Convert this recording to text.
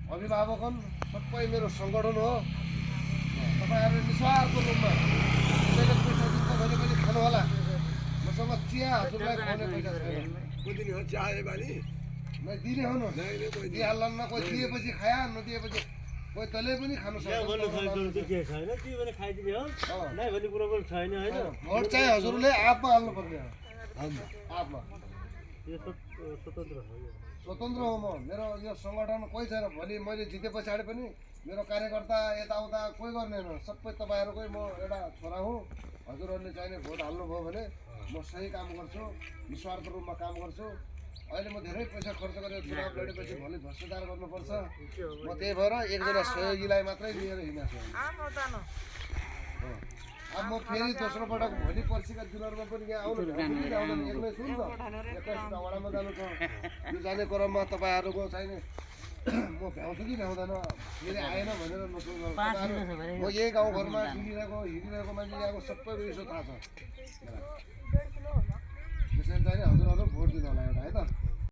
अभिभावकन सबै मेरो सङ्गठन हो। तपाईँहरू निस्वार्थ रूपमा कसैले पैसा दिन्छ भने पनि खानु होला। मसँग चिया हजुरलाई खुवाउने पैसा छैन। कुदिने हो चिया बाली नै दिने हो न, दिइहाल्ला न। कोही दिएपछि खाया, नदिएपछि कोही तैँले पनि खानु सक्छ। भोट चाहिँ हजुरले आफमा हाल्नुपर्ने हो। आफमा स्वतन्त्र हो म। मेरो यो सङ्गठन कोही छैन। भोलि मैले जिते पछाडि पनि मेरो कार्यकर्ता यताउता कोही गर्ने होइन। सबै तपाईँहरूकै म एउटा छोरा हुँ। हजुरहरूले चाहिने भोट हाल्नुभयो भने म सही काम गर्छु, निस्वार्थ रूपमा काम गर्छु। अहिले म धेरै पैसा खर्च गरेर चुनाव लडेपछि भोलि भ्रष्टाचार गर्नुपर्छ। म त्यही भएर एकजना सहयोगीलाई मात्रै लिएर हिँडेको छु। अब म फेरि दोस्रो पटक भोलि पर्सिका चुनावमा पनि यहाँ आउनु एक्लै छु नि त। 21 वडामा जानु छ। यो जाने क्रममा तपाईँहरूको चाहिने म भ्याउँछु कि भ्याउँदैन फेरि आएन भनेर नसोच्नु। म यही गाउँघरमा हिँडिरहेको मान्छे यहाँको सबै यसो थाहा छ।